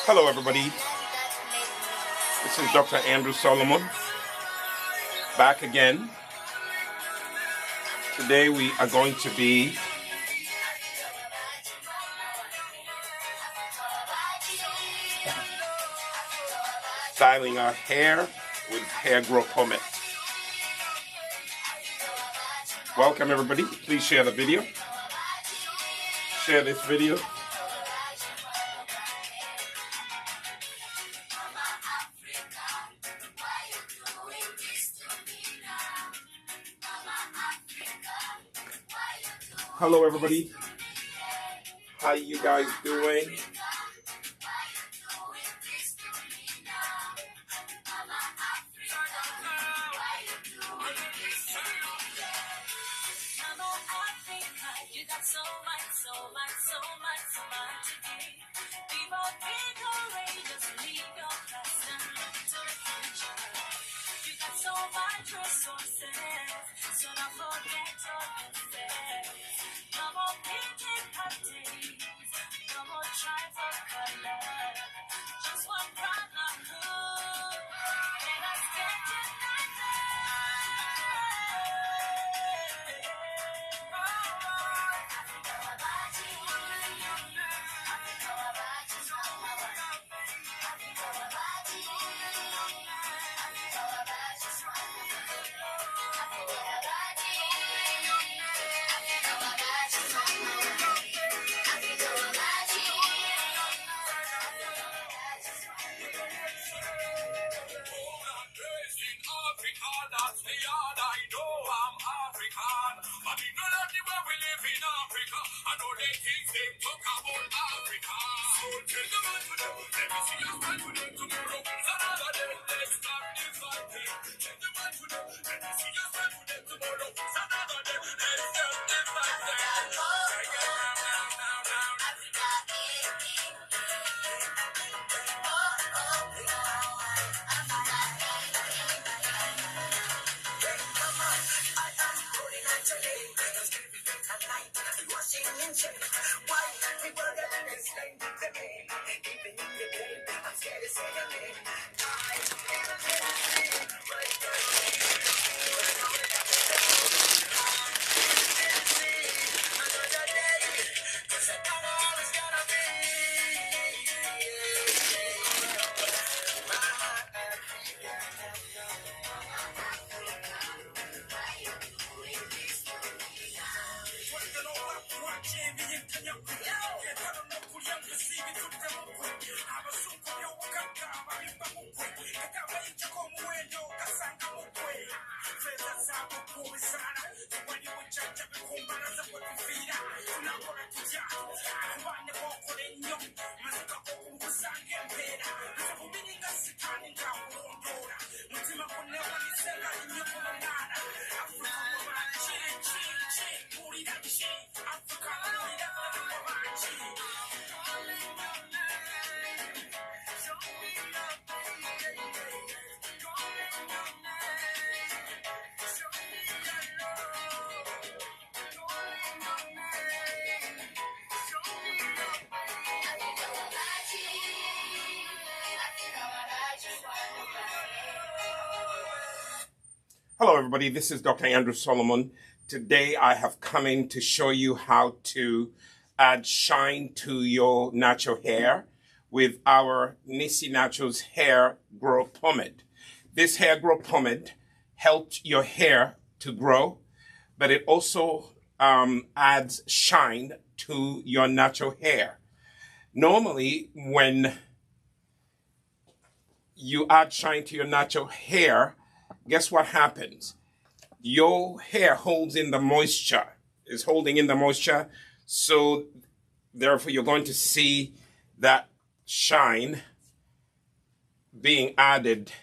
Hello everybody, this is Dr. Andrew Solomon, back again. Today we are going to be styling our hair with hair growth pomade. Welcome everybody, please share the video, share this video. Hello everybody, how you guys doing? Hello everybody, this is Dr. Andrew Solomon. Today I have come in to show you how to add shine to your natural hair with our Nissi Naturals Hair Grow Pomade. This hair grow pomade helps your hair to grow, but it also adds shine to your natural hair. Normally, when you add shine to your natural hair, guess what happens? Your hair holds in the moisture, is holding in the moisture, so therefore you're going to see that shine being added,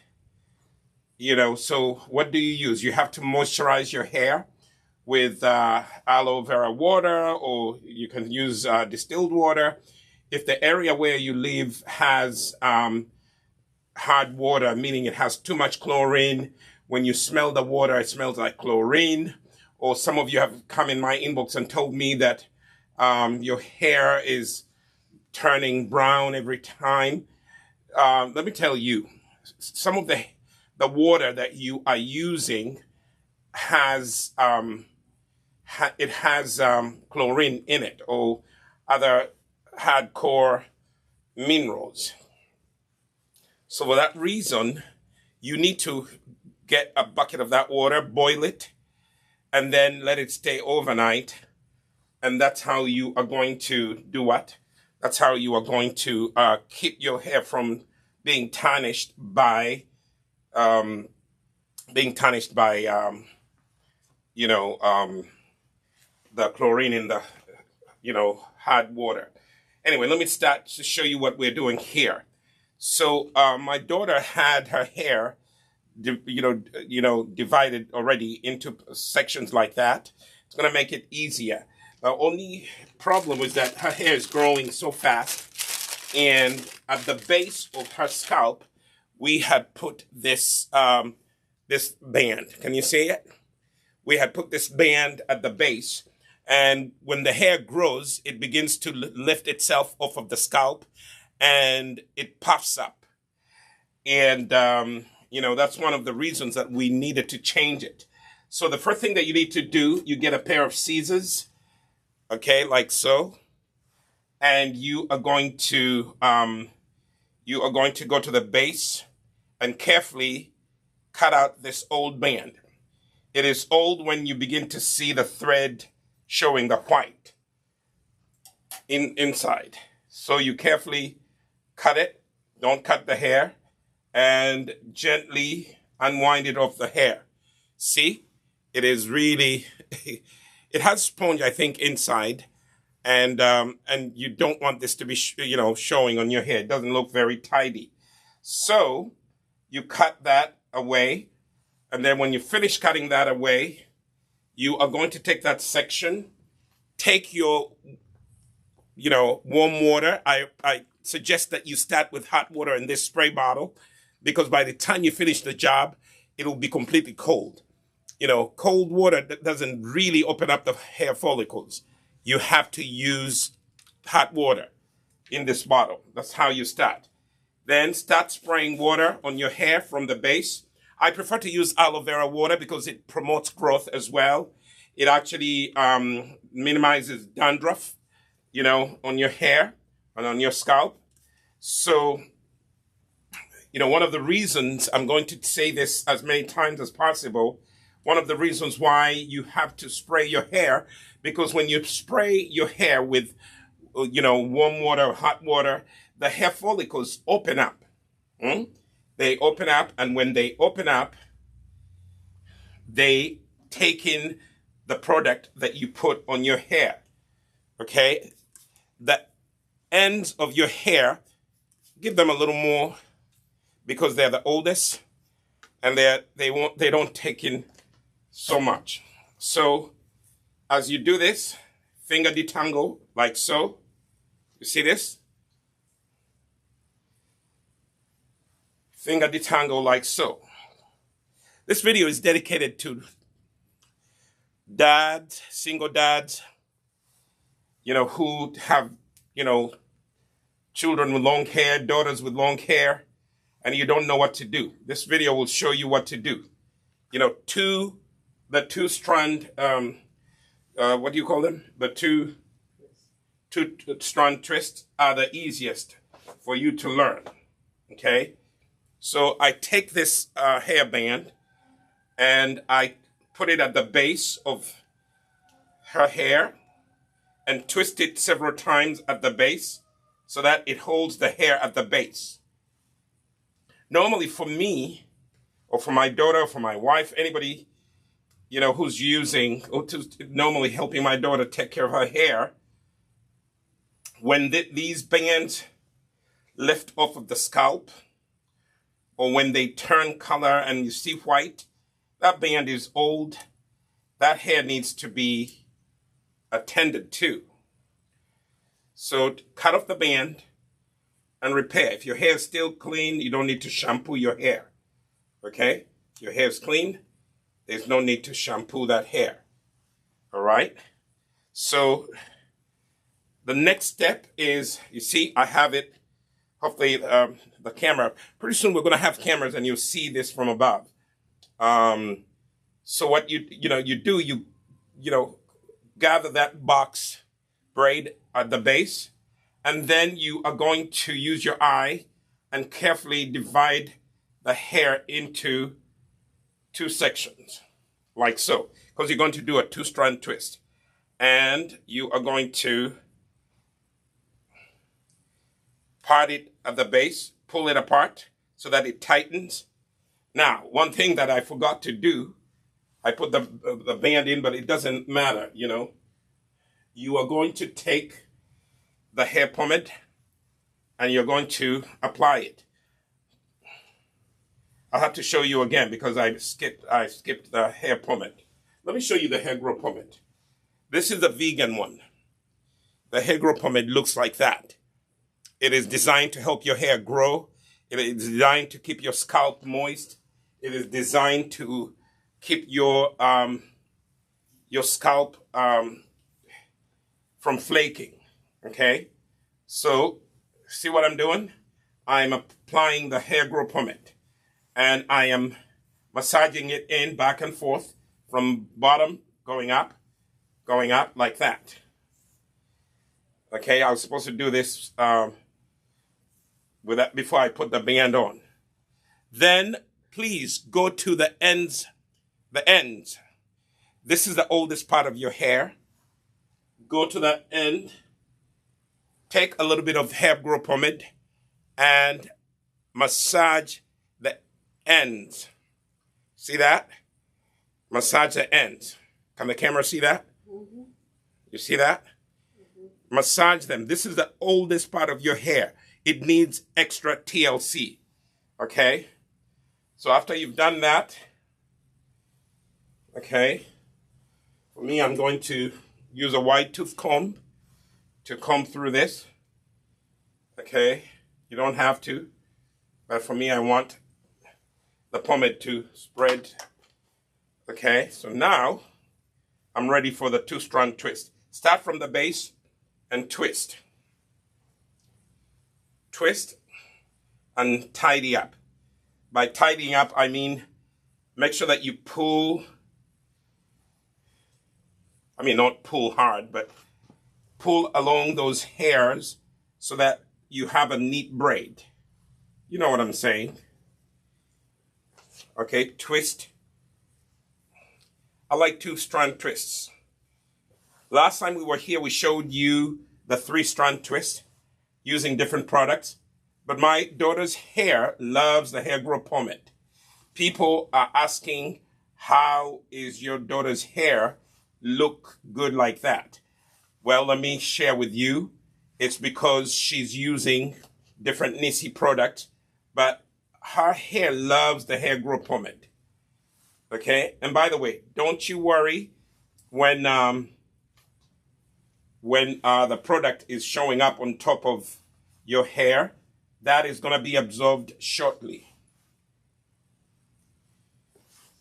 so what do you use? You have to moisturize your hair with aloe vera water, or you can use distilled water. If the area where you live has hard water, meaning it has too much chlorine, when you smell the water, it smells like chlorine. Or some of you have come in my inbox and told me that your hair is turning brown every time. Let me tell you, some of the water that you are using has chlorine in it or other hardcore minerals. So for that reason, you need to get a bucket of that water, boil it, and then let it stay overnight. And that's how you are going to do what? That's how you are going to keep your hair from being tarnished by the chlorine in the, hard water. Anyway, let me start to show you what we're doing here. So my daughter had her hair, divided already into sections like that. It's going to make it easier. The only problem is that her hair is growing so fast, and at the base of her scalp, we had put this this band. Can you see it? We had put this band at the base, and when the hair grows, it begins to lift itself off of the scalp, and it puffs up. And that's one of the reasons that we needed to change it. So the first thing that you need to do, you get a pair of scissors. Okay, like so, and you are going to go to the base and carefully cut out this old band. It is old when you begin to see the thread showing the white inside. So you carefully cut it. Don't cut the hair, and gently unwind it off the hair. See, it is really. It has sponge, I think, inside, and you don't want this to be, showing on your hair. It doesn't look very tidy. So you cut that away, and then when you finish cutting that away, you are going to take that section, take your, warm water. I suggest that you start with hot water in this spray bottle, because by the time you finish the job, it'll be completely cold. Cold water that doesn't really open up the hair follicles. You have to use hot water in this bottle. That's how you start. Then start spraying water on your hair from the base. I prefer to use aloe vera water because it promotes growth as well. It actually minimizes dandruff, on your hair and on your scalp. So, one of the reasons, I'm going to say this as many times as possible, one of the reasons why you have to spray your hair, because when you spray your hair with, warm water or hot water, the hair follicles open up. They open up, and when they open up, they take in the product that you put on your hair. Okay? The ends of your hair, give them a little more because they're the oldest, and they don't take in so much. So as you do this, finger detangle like so. You see this? Finger detangle like so. This video is dedicated to dads, single dads, who have, children with long hair, daughters with long hair, and you don't know what to do. This video will show you what to do. The two strand, what do you call them? The two strand twists are the easiest for you to learn. Okay? So I take this hair band and I put it at the base of her hair and twist it several times at the base so that it holds the hair at the base. Normally for me, or for my daughter, or for my wife, anybody, who's using, or normally helping my daughter take care of her hair, when these bands lift off of the scalp, or when they turn color and you see white, that band is old. That hair needs to be attended to. So cut off the band and repair. If your hair is still clean, you don't need to shampoo your hair. Okay? If your hair is clean, there's no need to shampoo that hair. All right? So The next step is, you see, I have it, hopefully the camera, pretty soon we're going to have cameras and you'll see this from above. So what you do, you gather that box braid at the base, and then you are going to use your eye and carefully divide the hair into 2 sections, like so, because you're going to do a 2-strand twist. And you are going to part it at the base, pull it apart so that it tightens. Now, one thing that I forgot to do, I put the band in, but it doesn't matter, you know. You are going to take the hair pomade and you're going to apply it. I'll have to show you again because I skipped the hair pomade. Let me show you the hair grow pomade. This is a vegan one. The hair grow pomade looks like that. It is designed to help your hair grow. It is designed to keep your scalp moist. It is designed to keep your scalp from flaking. Okay? So, see what I'm doing? I'm applying the hair grow pomade. And I am massaging it in back and forth from bottom going up like that. Okay, I was supposed to do this with that before I put the band on. Then please go to the ends. The ends. This is the oldest part of your hair. Go to the end. Take a little bit of hair grow pomade and massage the ends. See that? Massage the ends. Can the camera see that? Mm-hmm. You see that? Mm-hmm. Massage them. This is the oldest part of your hair. It needs extra TLC. Okay? So after you've done that, okay, for me, I'm going to use a wide tooth comb to comb through this. Okay? You don't have to. But for me, I want the pomade to spread. Okay, so now I'm ready for the 2-strand twist. Start from the base and twist. Twist and tidy up. By tidying up, I mean make sure that you pull, not pull hard, but pull along those hairs so that you have a neat braid. You know what I'm saying? Okay, twist. I like 2-strand twists. Last time we were here, we showed you the 3-strand twist using different products. But my daughter's hair loves the hair grow pomade. People are asking, how is your daughter's hair look good like that? Well, let me share with you. It's because she's using different Nissi products, but her hair loves the hair grow pomade. Okay? And by the way, don't you worry when the product is showing up on top of your hair. That is going to be absorbed shortly.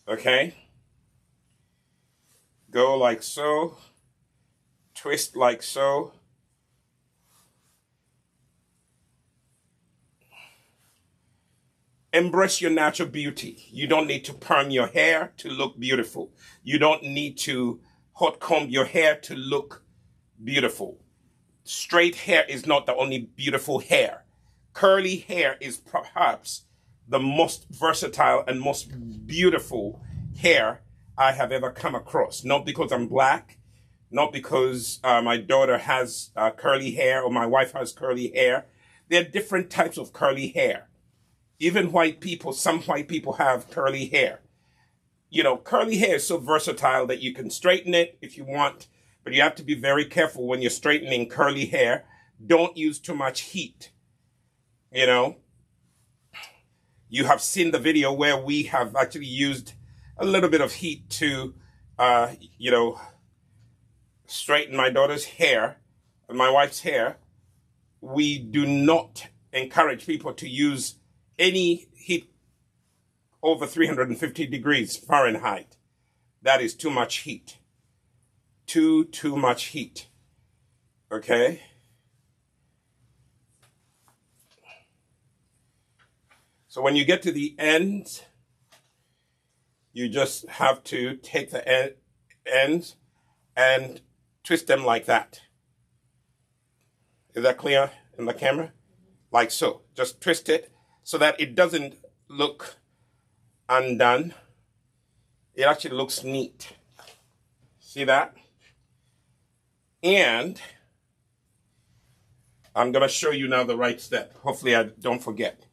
Okay? Go like so. Twist like so. Embrace your natural beauty. You don't need to perm your hair to look beautiful. You don't need to hot comb your hair to look beautiful. Straight hair is not the only beautiful hair. Curly hair is perhaps the most versatile and most beautiful hair I have ever come across. Not because I'm black, not because my daughter has curly hair or my wife has curly hair. There are different types of curly hair. Even white people, some white people have curly hair. You know, curly hair is so versatile that you can straighten it if you want, but you have to be very careful when you're straightening curly hair. Don't use too much heat. You know, you have seen the video where we have actually used a little bit of heat to, straighten my daughter's hair and my wife's hair. We do not encourage people to use any heat over 350 degrees Fahrenheit. That is too much heat. Too much heat. Okay? So when you get to the end, you just have to take the ends and twist them like that. Is that clear in the camera? Like so. Just twist it so that it doesn't look undone. It actually looks neat. See that? And I'm going to show you now the right step. Hopefully I don't forget.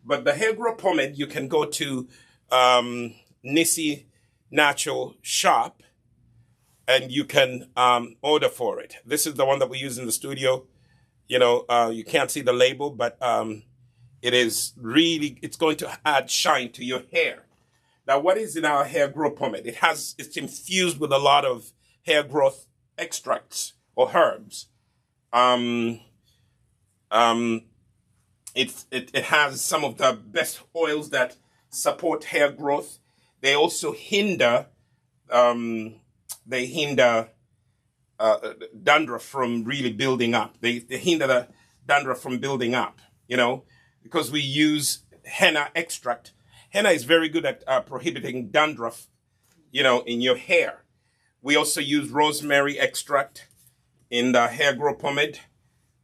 But the hair growth pomade, you can go to Nissi Natural Shop and you can order for it. This is the one that we use in the studio. You know, you can't see the label, but it is really, it's going to add shine to your hair. Now, what is in our hair growth pomade? It's infused with a lot of hair growth extracts or herbs. It has some of the best oils that support hair growth. They also hinder dandruff from really building up. They hinder the dandruff from building up, you know, because we use henna extract. Henna is very good at prohibiting dandruff, you know, in your hair. We also use rosemary extract in the hair growth pomade.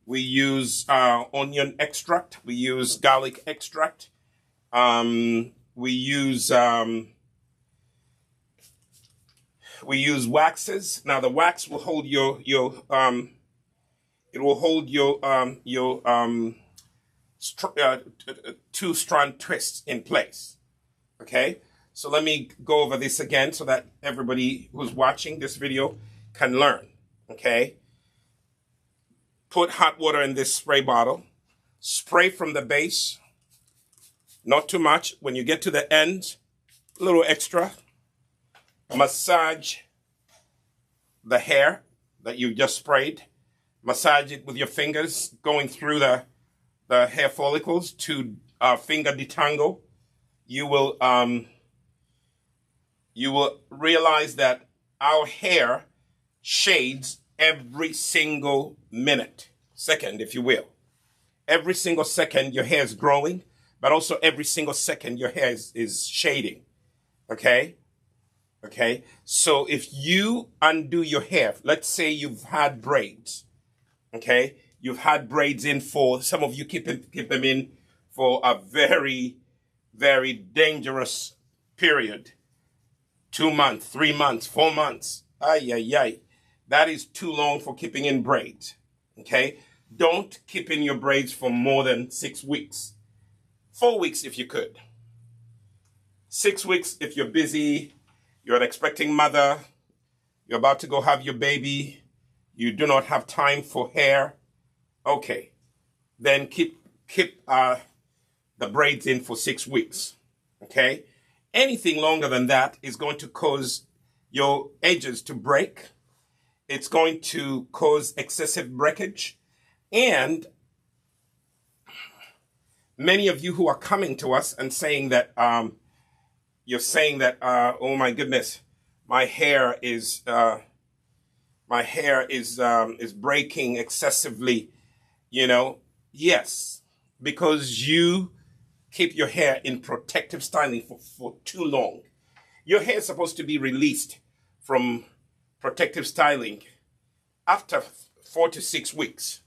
We use onion extract. We use garlic extract. We use waxes. Now the wax will hold two-strand twists in place. Okay, so let me go over this again so that everybody who's watching this video can learn. Okay, put hot water in this spray bottle. Spray from the base, not too much. When you get to the end, a little extra. Massage the hair that you just sprayed. Massage it with your fingers, going through the hair follicles to finger detangle. You will realize that our hair shades every single second, if you will. Every single second your hair is growing, but also every single second your hair is shading. Okay? Okay? So if you undo your hair, let's say you've had braids. Okay? You've had braids in for, some of you keep them in for a very, very dangerous period. 2 months, 3 months, 4 months. Ay, ay, ay. That is too long for keeping in braids. Okay? Don't keep in your braids for more than 6 weeks. 4 weeks if you could. 6 weeks if you're busy, you're an expecting mother, you're about to go have your baby, you do not have time for hair. Okay. Then keep the braids in for 6 weeks. Okay? Anything longer than that is going to cause your edges to break. It's going to cause excessive breakage. And many of you who are coming to us and saying that, you're saying that, oh my goodness, my hair is breaking excessively, you know. Yes, because you keep your hair in protective styling for too long. Your hair is supposed to be released from protective styling after 4 to 6 weeks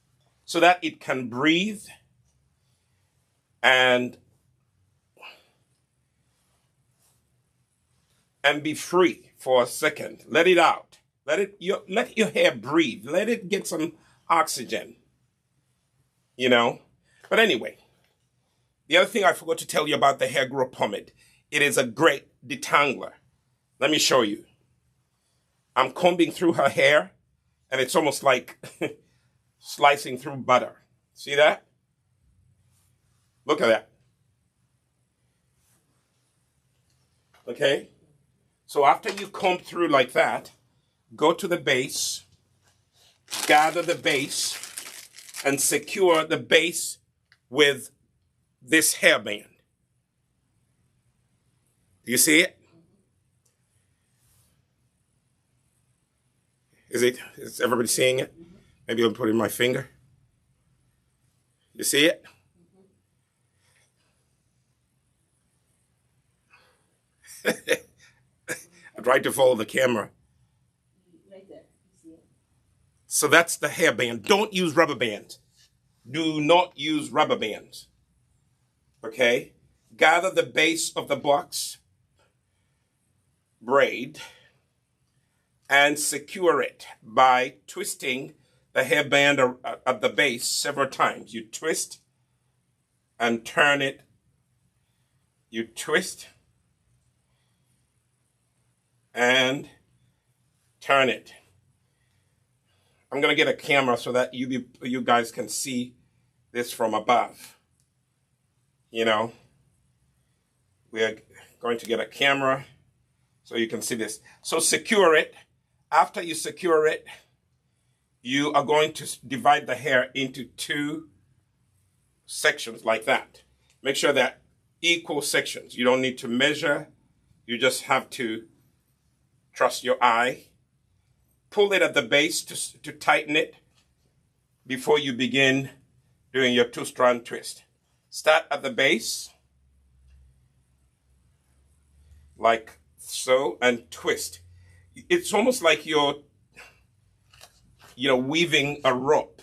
so that it can breathe and be free for a second. Let it out. Let your hair breathe. Let it get some oxygen. You know? But anyway, the other thing I forgot to tell you about the hair growth pomade, it is a great detangler. Let me show you. I'm combing through her hair, and it's almost like slicing through butter. See that? Look at that. Okay? So after you comb through like that, go to the base, gather the base, and secure the base with this hairband. Do you see it? Is everybody seeing it? Maybe I'll put it in my finger. You see it? I tried to follow the camera. Right there. You see it? So that's the hairband. Don't use rubber bands. Do not use rubber bands. Okay? Gather the base of the box braid and secure it by twisting the hairband at the base several times. You twist and turn it. You twist and turn it. I'm going to get a camera so that you guys can see this from above. You know, we're going to get a camera so you can see this. So secure it. After you secure it, you are going to divide the hair into 2 sections like that. Make sure they're equal sections. You don't need to measure. You just have to trust your eye. Pull it at the base to tighten it before you begin doing your 2-strand twist. Start at the base, like so, and twist. It's almost like you're, weaving a rope.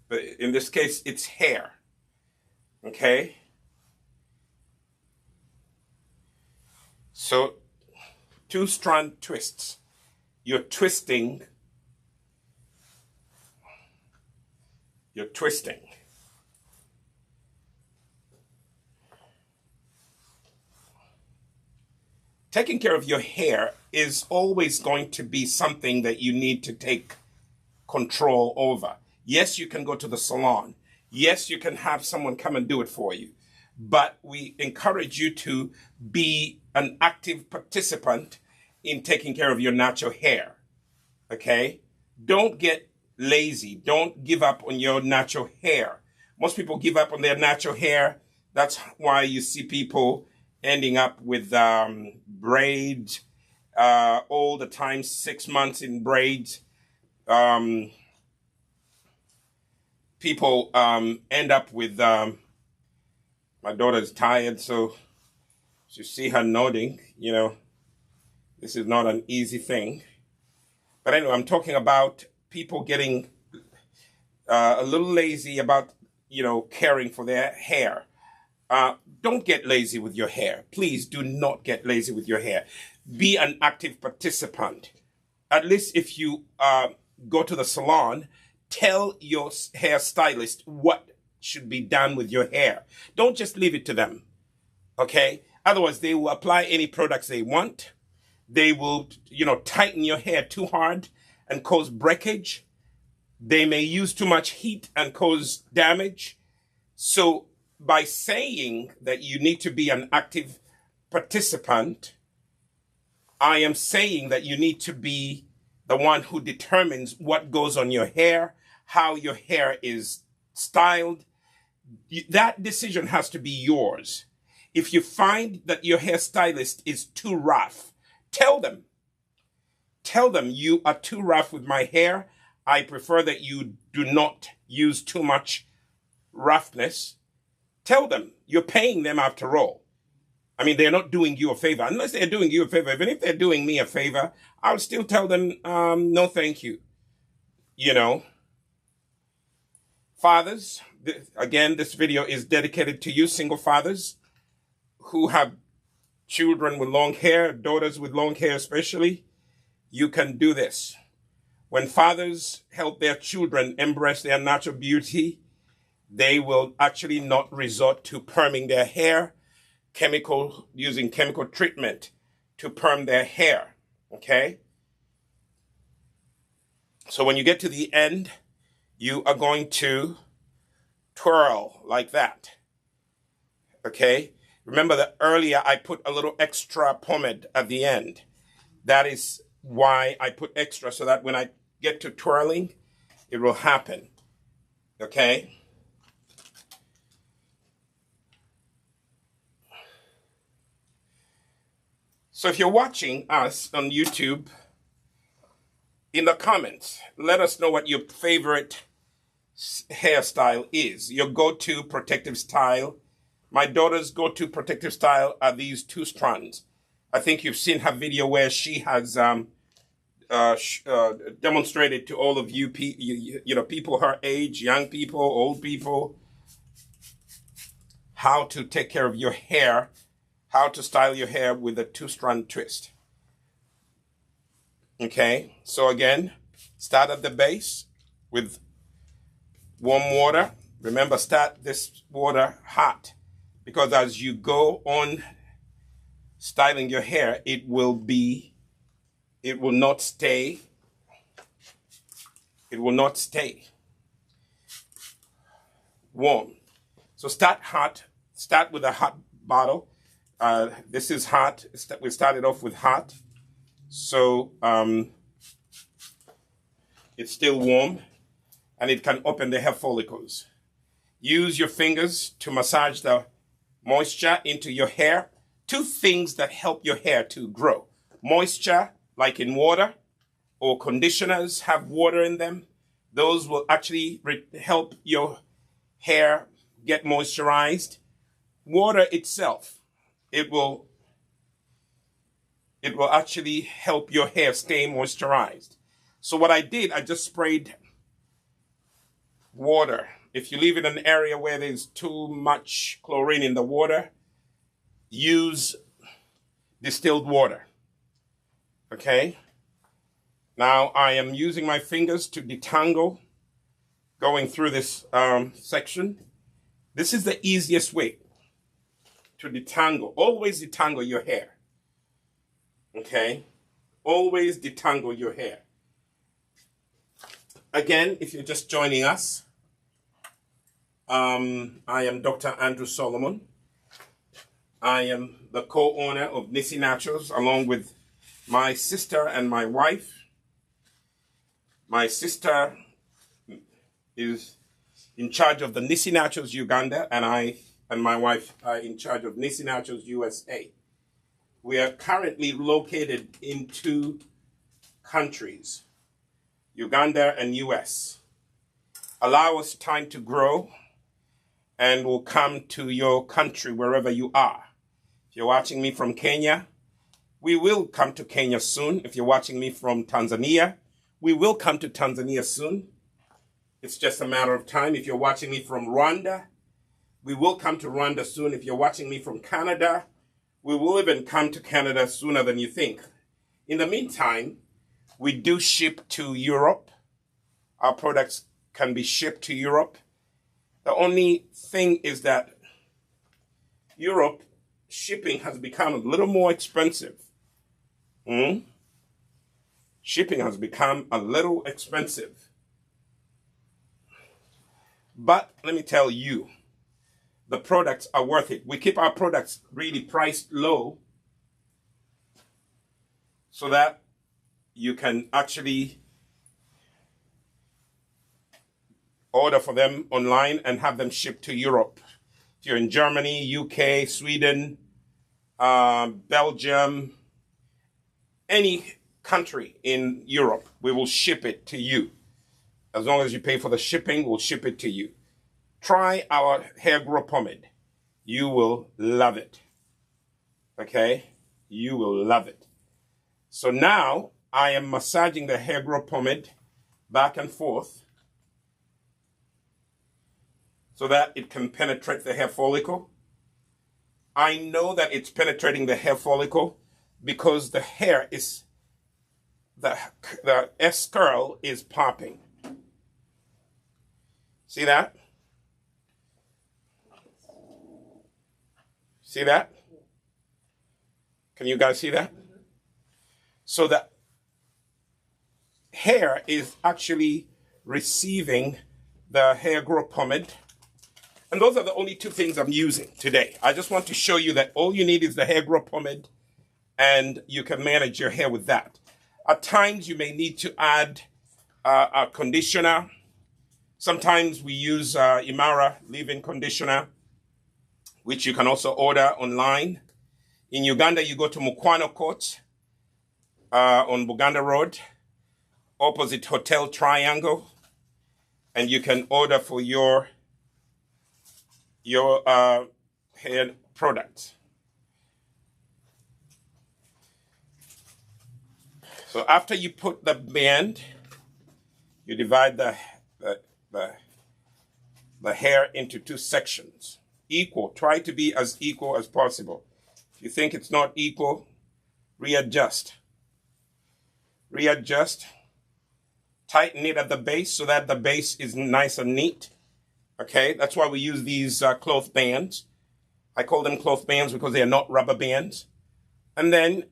But in this case, it's hair. Okay? So, 2-strand twists. You're twisting. You're twisting. Taking care of your hair is always going to be something that you need to take control over. Yes, you can go to the salon. Yes, you can have someone come and do it for you. But we encourage you to be an active participant in taking care of your natural hair. Okay? Don't get lazy. Don't give up on your natural hair. Most people give up on their natural hair. That's why you see people ending up with braids all the time, 6 months in braids. People end up with, my daughter's tired, so you see her nodding, this is not an easy thing. But anyway, I'm talking about people getting a little lazy about, caring for their hair. Don't get lazy with your hair. Please do not get lazy with your hair. Be an active participant. At least if you go to the salon, tell your hairstylist what should be done with your hair. Don't just leave it to them. Okay? Otherwise, they will apply any products they want. They will, tighten your hair too hard and cause breakage. They may use too much heat and cause damage. So by saying that you need to be an active participant, I am saying that you need to be the one who determines what goes on your hair, how your hair is styled. That decision has to be yours. If you find that your hairstylist is too rough, tell them. Tell them you are too rough with my hair. I prefer that you do not use too much roughness. Tell them. You're paying them after all. I mean, they're not doing you a favor. Unless they're doing you a favor. Even if they're doing me a favor, I'll still tell them, no, thank you. Fathers, again, this video is dedicated to you, single fathers who have children with long hair, daughters with long hair especially. You can do this. When fathers help their children embrace their natural beauty, they will actually not resort to perming their hair, using chemical treatment to perm their hair, okay? So when you get to the end, you are going to twirl like that, okay? Remember that earlier I put a little extra pomade at the end. That is why I put extra, so that when I get to twirling, it will happen, okay? So if you're watching us on YouTube, in the comments, let us know what your favorite hairstyle is, your go-to protective style My daughter's go-to protective style are these two strands. I think you've seen her video where she has demonstrated to all of you, people her age, young people, old people, how to take care of your hair, how to style your hair with a two-strand twist. Okay, so again, start at the base with warm water. Remember, start this water hot, because as you go on styling your hair, it will not stay warm. So start hot. Start with a hot bottle. This is hot. We started off with hot. So it's still warm, and it can open the hair follicles. Use your fingers to massage the moisture into your hair. Two things that help your hair to grow. Moisture, like in water, or conditioners have water in them. Those will actually help your hair get moisturized. Water itself, it will actually help your hair stay moisturized. So what I did, I just sprayed water. If you live in an area where there's too much chlorine in the water, use distilled water. Okay? Now I am using my fingers to detangle, going through this section. This is the easiest way to detangle. Always detangle your hair. Okay? Always detangle your hair. Again, if you're just joining us, I am Dr. Andrew Solomon. I am the co-owner of Nissi Naturals, along with my sister and my wife. My sister is in charge of the Nissi Naturals Uganda, and I and my wife are in charge of Nissi Naturals USA. We are currently located in 2 countries, Uganda and US. Allow us time to grow, and we'll come to your country wherever you are. If you're watching me from Kenya, we will come to Kenya soon. If you're watching me from Tanzania, we will come to Tanzania soon. It's just a matter of time. If you're watching me from Rwanda, we will come to Rwanda soon. If you're watching me from Canada, we will even come to Canada sooner than you think. In the meantime, we do ship to Europe. Our products can be shipped to Europe. The only thing is that Europe shipping has become a little more expensive. Shipping has become a little expensive. But let me tell you, the products are worth it. We keep our products really priced low so that you can actually order for them online and have them shipped to Europe. If you're in Germany, UK, Sweden, Belgium, any country in Europe, we will ship it to you. As long as you pay for the shipping, we'll ship it to you. Try our hair grow pomade. You will love it. Okay? You will love it. So now I am massaging the hair grow pomade back and forth so that it can penetrate the hair follicle. I know that it's penetrating the hair follicle because the hair is, the S curl is popping. See that? See that? Can you guys see that? So the hair is actually receiving the hair grow pomade. And those are the only 2 things I'm using today. I just want to show you that all you need is the hair grow pomade, and you can manage your hair with that. At times, you may need to add a conditioner. Sometimes we use Imara leave-in conditioner, which you can also order online. In Uganda, you go to Mukwano Court on Buganda Road, opposite Hotel Triangle, and you can order for your hair products. So after you put the band, you divide the hair into two sections. Equal. Try to be as equal as possible. If you think it's not equal, readjust. Readjust. Tighten it at the base so that the base is nice and neat. Okay, that's why we use these cloth bands. I call them cloth bands because they are not rubber bands. And then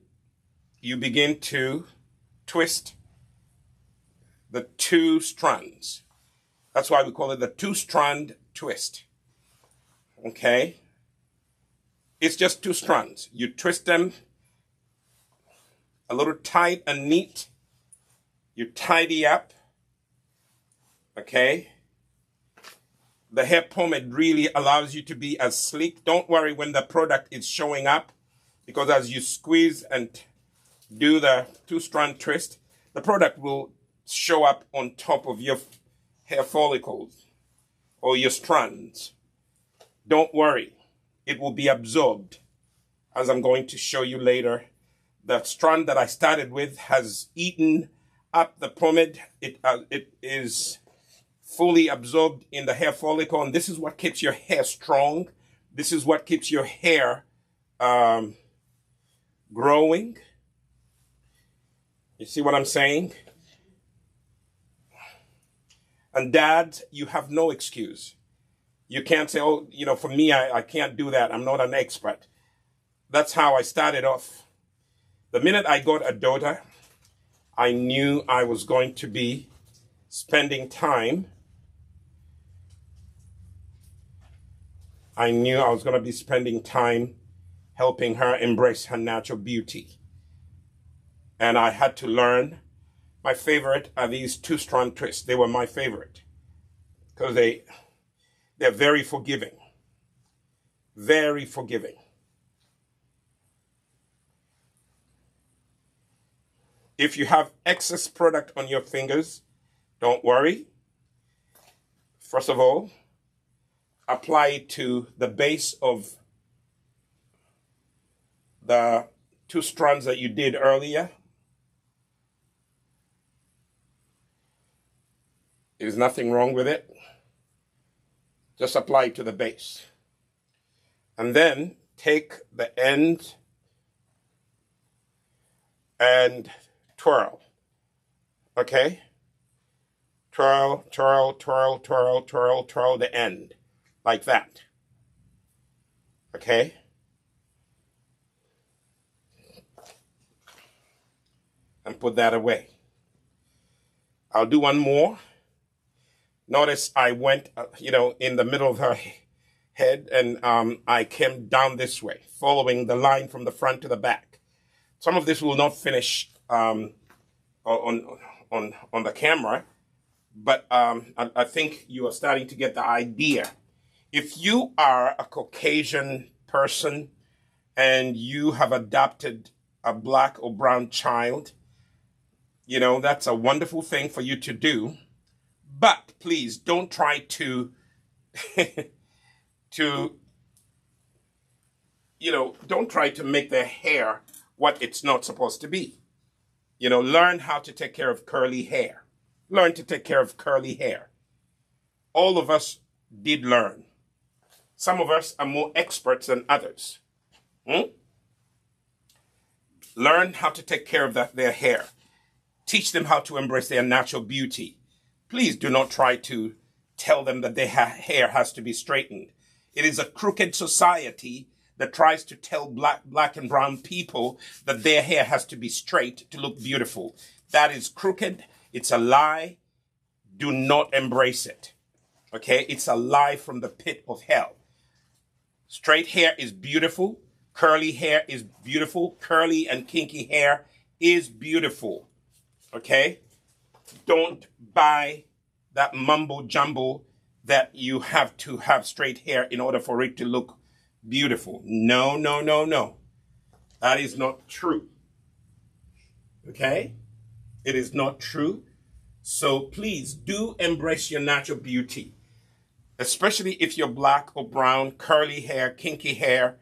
you begin to twist the two strands. That's why we call it the two-strand twist. Okay? It's just two strands. You twist them a little tight and neat. You tidy up. Okay? The hair pomade really allows you to be as sleek. Don't worry when the product is showing up, because as you squeeze and do the two-strand twist, the product will show up on top of your hair follicles or your strands. Don't worry. It will be absorbed, as I'm going to show you later. The strand that I started with has eaten up the pomade. It is fully absorbed in the hair follicle, and this is what keeps your hair strong. This is what keeps your hair growing. You see what I'm saying? And dads, you have no excuse. You can't say, oh, for me, I can't do that. I'm not an expert. That's how I started off. The minute I got a daughter, I knew I was going to be spending time. I knew I was going to be spending time helping her embrace her natural beauty. And I had to learn. My favorite are these two-strand twists. They were my favorite because they're very forgiving. Very forgiving. If you have excess product on your fingers, don't worry. First of all, apply it to the base of the two strands that you did earlier. There's nothing wrong with it. Just apply it to the base. And then take the end and twirl. Okay? Twirl, twirl, twirl, twirl, twirl, twirl the end. Like that. Okay? And put that away. I'll do one more. Notice I went, in the middle of her head, and I came down this way, following the line from the front to the back. Some of this will not finish on the camera, but I think you are starting to get the idea. If you are a Caucasian person and you have adopted a black or brown child, that's a wonderful thing for you to do. But please don't try to, don't try to make their hair what it's not supposed to be. Learn how to take care of curly hair. Learn to take care of curly hair. All of us did learn. Some of us are more experts than others. Learn how to take care of their hair. Teach them how to embrace their natural beauty. Please do not try to tell them that their hair has to be straightened. It is a crooked society that tries to tell black and brown people that their hair has to be straight to look beautiful. That is crooked. It's a lie. Do not embrace it. Okay? It's a lie from the pit of hell. Straight hair is beautiful. Curly hair is beautiful. Curly and kinky hair is beautiful. Okay? Don't buy that mumbo jumbo that you have to have straight hair in order for it to look beautiful. No, no, no, no. That is not true. Okay? It is not true. So please do embrace your natural beauty. especially if you're black or brown, curly hair, kinky hair,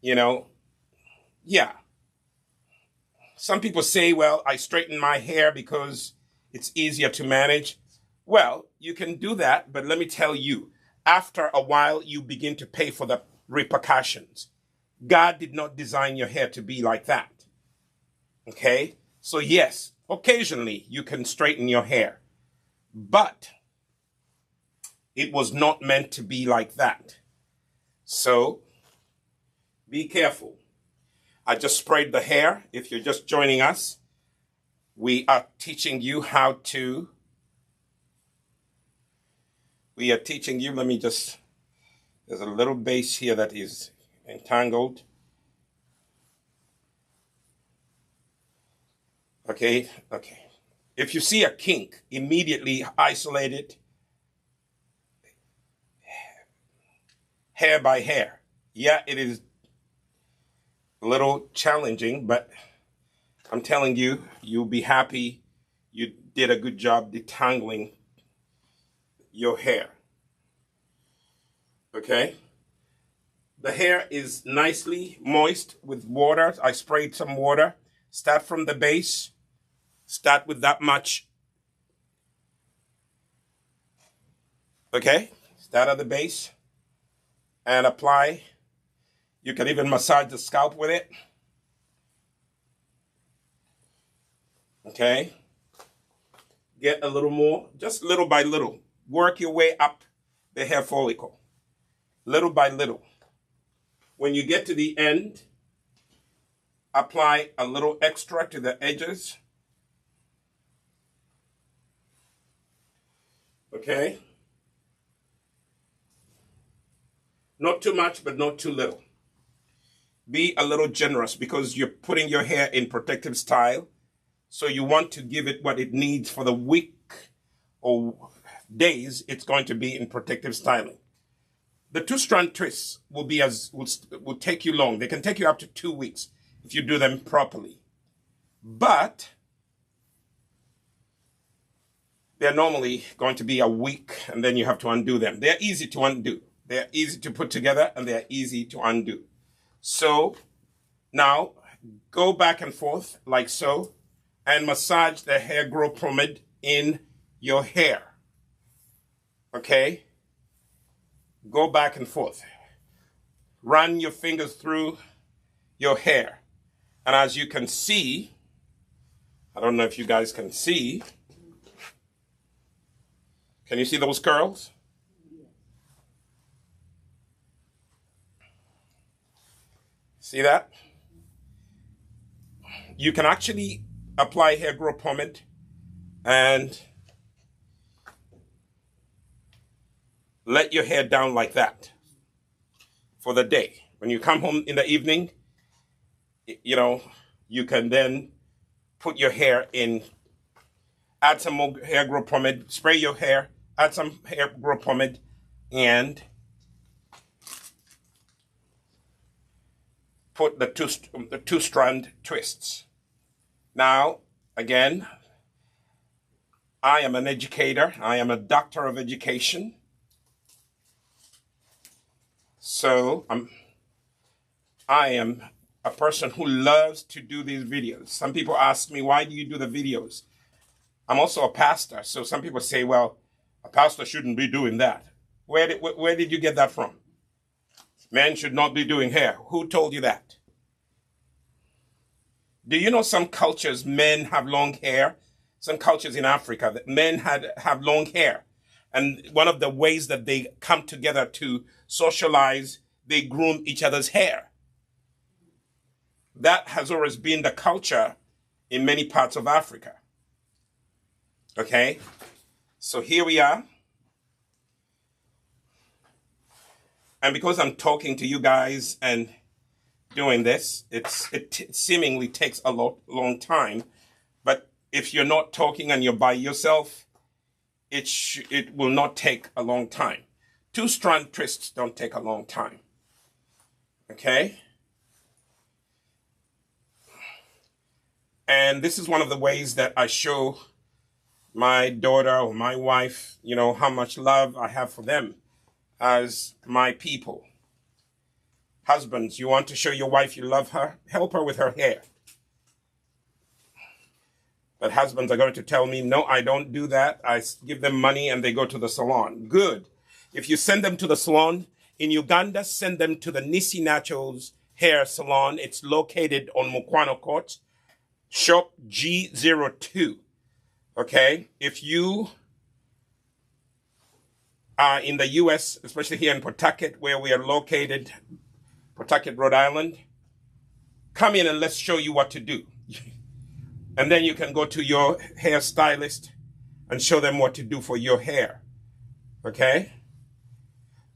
you know, yeah. Some people say, well, I straighten my hair because it's easier to manage. Well, you can do that, but let me tell you, after a while, you begin to pay for the repercussions. God did not design your hair to be like that. Okay? So yes, occasionally you can straighten your hair, but it was not meant to be like that. So be careful. I just sprayed the hair. If you're just joining us, we are teaching you how to, let me just, there's a little base here that is entangled. Okay. If you see a kink, immediately isolate it hair by hair. Yeah, it is a little challenging, but I'm telling you, you'll be happy you did a good job detangling your hair. Okay? The hair is nicely moist with water. I sprayed some water. Start from the base. Start with that much. Okay? Start at the base and apply. You can even massage the scalp with it. Okay? Get a little more, just little by little. Work your way up the hair follicle, little by little. When you get to the end, apply a little extra to the edges. Okay? Not too much, but not too little. Be a little generous because you're putting your hair in protective style. So you want to give it what it needs for the week or days it's going to be in protective styling. The 2-strand twists will take you long. They can take you up to 2 weeks if you do them properly. But they're normally going to be a week and then you have to undo them. They're easy to undo. They're easy to put together and they're easy to undo. So now go back and forth like so and massage the hair growth pomade in your hair. Okay? Go back and forth. Run your fingers through your hair. And as you can see, I don't know if you guys can see. Can you see those curls? See that? You can actually apply hair growth pomade and let your hair down like that for the day. When you come home in the evening, you know, you can then put your hair in, add some more hair growth pomade, spray your hair, add some hair growth pomade, and put the 2-strand twists. Now, again, I am an educator. I am a doctor of education. So I am a person who loves to do these videos. Some people ask me, why do you do the videos? I'm also a pastor. So some people say, well, a pastor shouldn't be doing that. Where did you get that from? Men should not be doing hair. Who told you that? Do you know some cultures, men have long hair? Some cultures in Africa, that men have long hair. And one of the ways that they come together to socialize, they groom each other's hair. That has always been the culture in many parts of Africa. Okay? So here we are. And because I'm talking to you guys and doing this, it seemingly takes a long time. But if you're not talking and you're by yourself, it will not take a long time. 2-strand twists don't take a long time. Okay? And this is one of the ways that I show my daughter or my wife, you know, how much love I have for them. as my people. Husbands, you want to show your wife you love her? Help her with her hair. But husbands are going to tell me, no, I don't do that. I give them money and they go to the salon. Good. If you send them to the salon in Uganda, send them to the Nissi Naturals Hair Salon. It's located on Mukwano Court, shop G02. Okay? If you are in the U.S., especially here in Pawtucket, where we are located, Pawtucket, Rhode Island, come in and let's show you what to do. And then you can go to your hairstylist and show them what to do for your hair. Okay?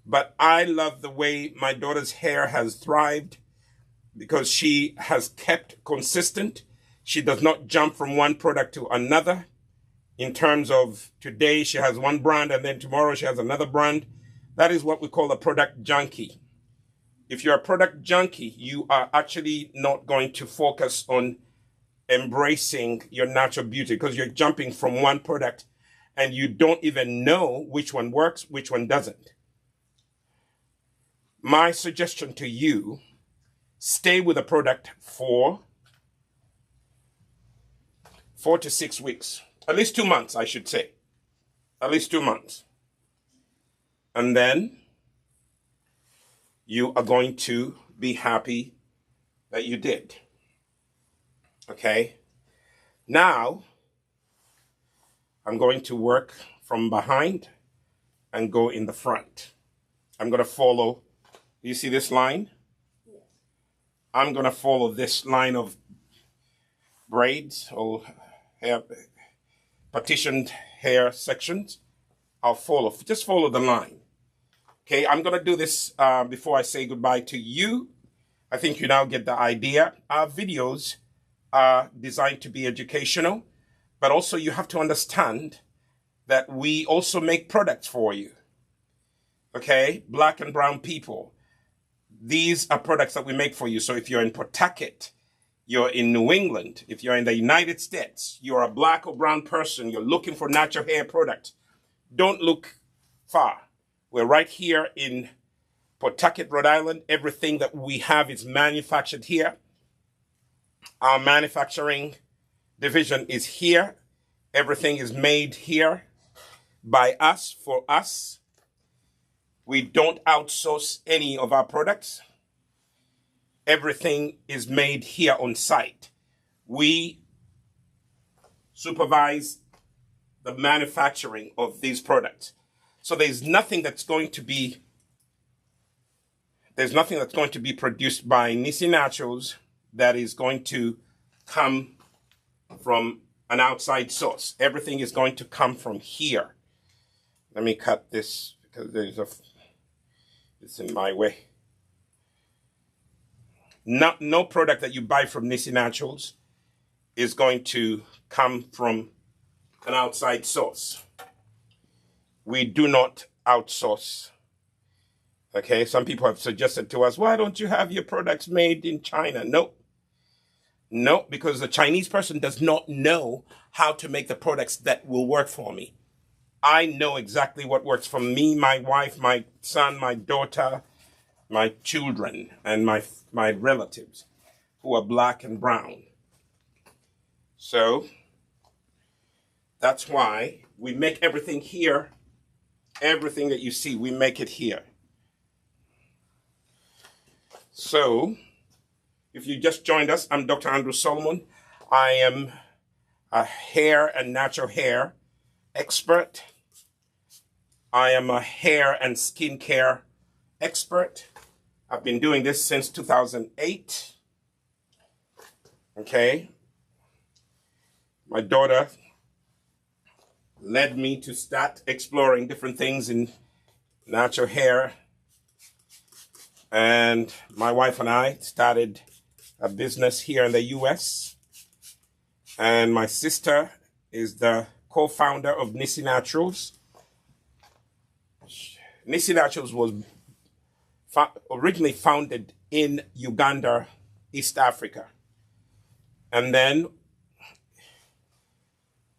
But I love the way my daughter's hair has thrived because she has kept consistent. She does not jump from one product to another. In terms of today, she has one brand and then tomorrow she has another brand. That is what we call a product junkie. If you're a product junkie, you are actually not going to focus on embracing your natural beauty because you're jumping from one product and you don't even know which one works, which one doesn't. My suggestion to you, stay with a product for 4 to 6 weeks. At least 2 months, I should say. At least 2 months. And then you are going to be happy that you did. Okay? Now, I'm going to work from behind and go in the front. I'm going to follow, you see this line? Yes. I'm going to follow this line of braids or hair, partitioned hair sections. I'll follow, just follow the line. Okay, I'm going to do this before I say goodbye to you. I think you now get the idea. Our videos are designed to be educational, but also you have to understand that we also make products for you. Okay, black and brown people. These are products that we make for you. So if you're in Pawtucket, you're in New England, if you're in the United States, you're a black or brown person, you're looking for natural hair products, don't look far. We're right here in Pawtucket, Rhode Island. Everything that we have is manufactured here. Our manufacturing division is here. Everything is made here by us, for us. We don't outsource any of our products. Everything is made here on site. We supervise the manufacturing of these products. So there's nothing that's going to be produced by Nissi Naturals that is going to come from an outside source. Everything is going to come from here. Let me cut this because it's in my way. No product that you buy from Nissi Naturals is going to come from an outside source. We do not outsource. Okay, some people have suggested to us, why don't you have your products made in China? No, because the Chinese person does not know how to make the products that will work for me. I know exactly what works for me, my wife, my son, my daughter, my children, and my relatives who are black and brown. So that's why we make everything here. Everything that you see, we make it here. So, if you just joined us, I'm Dr. Andrew Solomon. I am a hair and natural hair expert. I am a hair and skincare expert. I've been doing this since 2008. Okay. My daughter led me to start exploring different things in natural hair. And my wife and I started a business here in the U.S. And my sister is the co-founder of Nissi Naturals. Nissi Naturals was originally founded in Uganda, East Africa. And then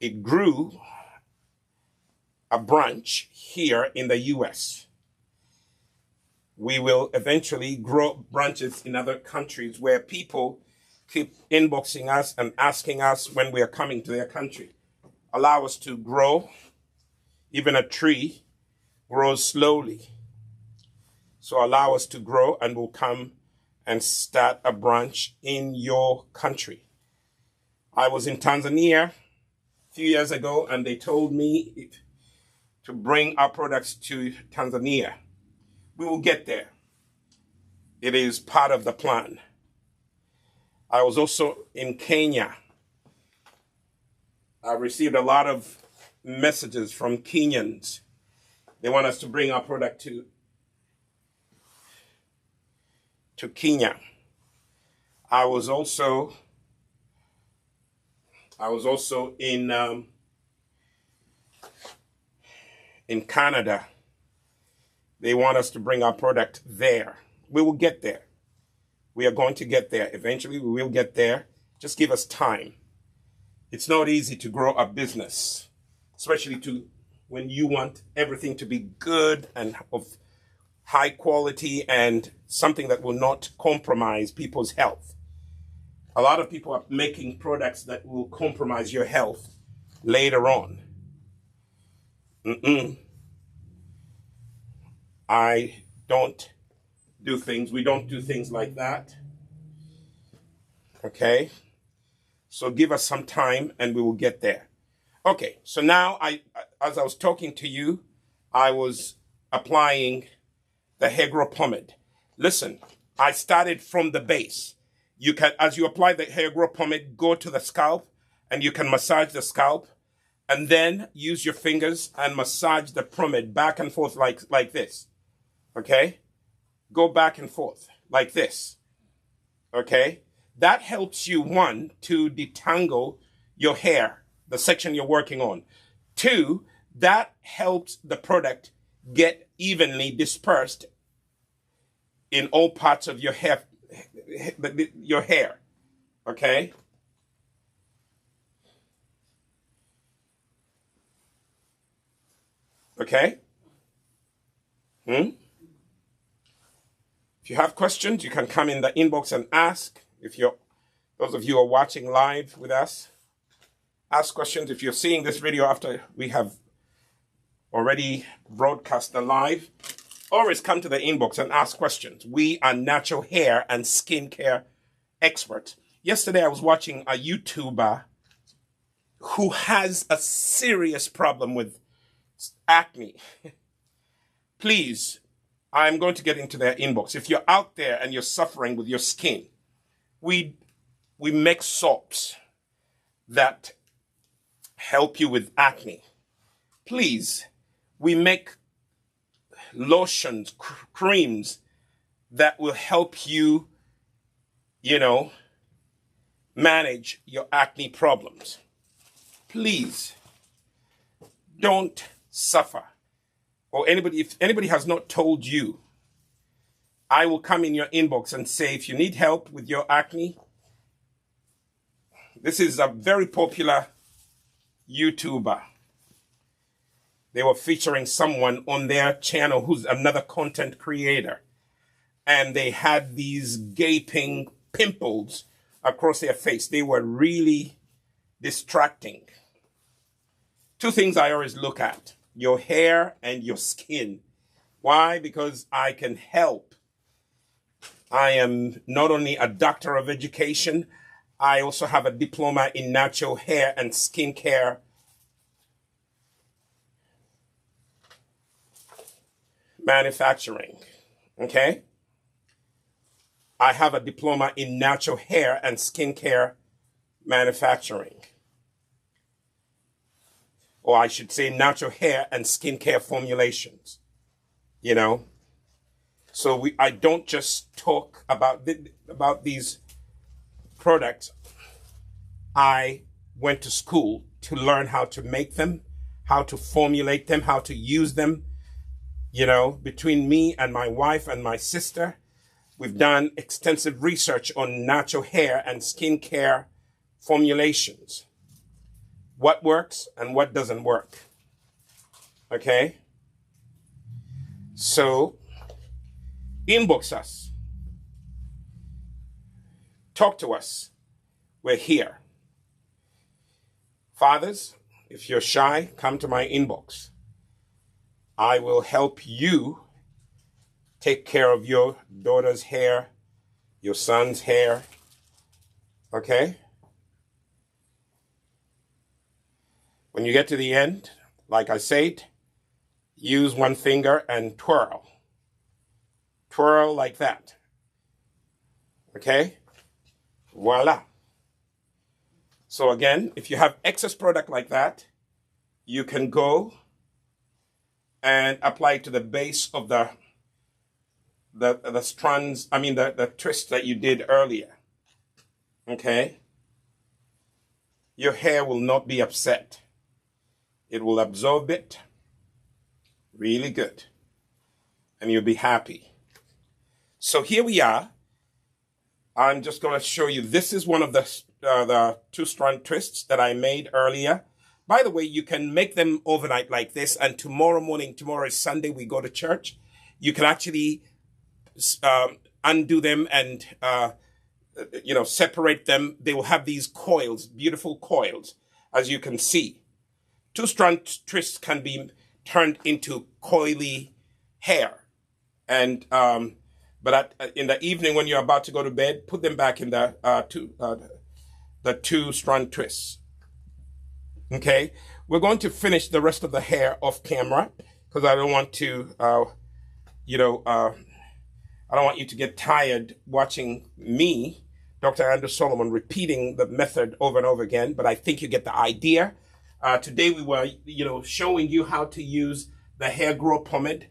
it grew a branch here in the U.S. We will eventually grow branches in other countries where people keep inboxing us and asking us when we are coming to their country. Allow us to grow. Even a tree grows slowly. So allow us to grow, and we'll come and start a branch in your country. I was in Tanzania a few years ago, and they told me to bring our products to Tanzania. We will get there. It is part of the plan. I was also in Kenya. I received a lot of messages from Kenyans. They want us to bring our product to Kenya. I was also in Canada. They want us to bring our product there. We will get there. We are going to get there. Eventually, we will get there. Just give us time. It's not easy to grow a business, especially when you want everything to be good and of high quality and something that will not compromise people's health. A lot of people are making products that will compromise your health later on. We don't do things like that. Okay? So give us some time and we will get there. Okay, so now as I was talking to you, I was applying the hair growth pomade. Listen, I started from the base. You can, as you apply the hair growth pomade, go to the scalp and you can massage the scalp and then use your fingers and massage the pomade back and forth like this. Okay? Go back and forth like this. Okay? That helps you, one, to detangle your hair, the section you're working on. Two, that helps the product get evenly dispersed in all parts of your hair. Okay? Okay? If you have questions, you can come in the inbox and ask. Those of you who are watching live with us, ask questions. If you're seeing this video after we have already broadcast the live, always come to the inbox and ask questions. We are natural hair and skincare experts. Yesterday, I was watching a YouTuber who has a serious problem with acne. Please, I'm going to get into their inbox. If you're out there and you're suffering with your skin, we make soaps that help you with acne. Please, we make lotions, creams that will help you, manage your acne problems. Please, don't suffer. Or if anybody has not told you, I will come in your inbox and say, if you need help with your acne, this is a very popular YouTuber. They were featuring someone on their channel who's another content creator. And they had these gaping pimples across their face. They were really distracting. Two things I always look at: your hair and your skin. Why? Because I can help. I am not only a doctor of education, I also have a diploma in natural hair and skincare manufacturing. Okay? I have a diploma in natural hair and skincare manufacturing. Or I should say natural hair and skincare formulations. So I don't just talk about these products. I went to school to learn how to make them, how to formulate them, how to use them. Between me and my wife and my sister, we've done extensive research on natural hair and skincare formulations. What works and what doesn't work. Okay? So, Inbox us. Talk to us. We're here. Fathers, if you're shy, come to my inbox. I will help you take care of your daughter's hair, your son's hair. Okay? When you get to the end, like I said, use one finger and twirl. Twirl like that. Okay? Voila. So again, if you have excess product like that, you can go and apply it to the base of the strands, the twist that you did earlier. Okay? Your hair will not be upset. It will absorb it really good. And you'll be happy. So here we are. I'm just going to show you. This is one of the two-strand twists that I made earlier. By the way, you can make them overnight like this. And tomorrow morning, tomorrow is Sunday, we go to church. You can actually undo them and, separate them. They will have these coils, beautiful coils, as you can see. Two-strand twists can be turned into coily hair. And, but in the evening when you're about to go to bed, put them back in the two-strand twists. Okay? We're going to finish the rest of the hair off camera because I don't want to, I don't want you to get tired watching me, Dr. Andrew Solomon, repeating the method over and over again, but I think you get the idea. Today we were, showing you how to use the hair grow pomade.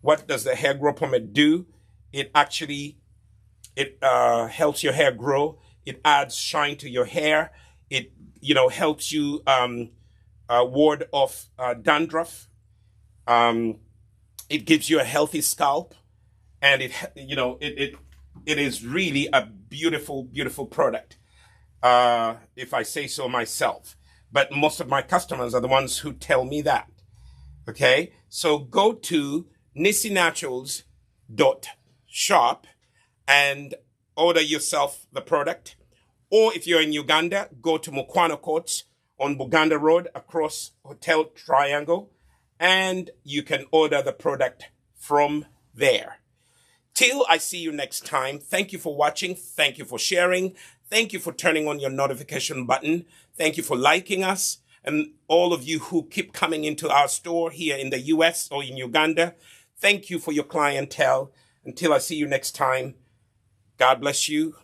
What does the hair grow pomade do? It actually, helps your hair grow. It adds shine to your hair. It, helps you ward off dandruff. It gives you a healthy scalp, and it is really a beautiful, beautiful product. If I say so myself. But most of my customers are the ones who tell me that. Okay? So go to nissinaturals.shop and order yourself the product. Or if you're in Uganda, go to Mukwano Courts on Buganda Road across Hotel Triangle, and you can order the product from there. Till I see you next time, thank you for watching. Thank you for sharing. Thank you for turning on your notification button. Thank you for liking us. And all of you who keep coming into our store here in the US or in Uganda, thank you for your clientele. Until I see you next time, God bless you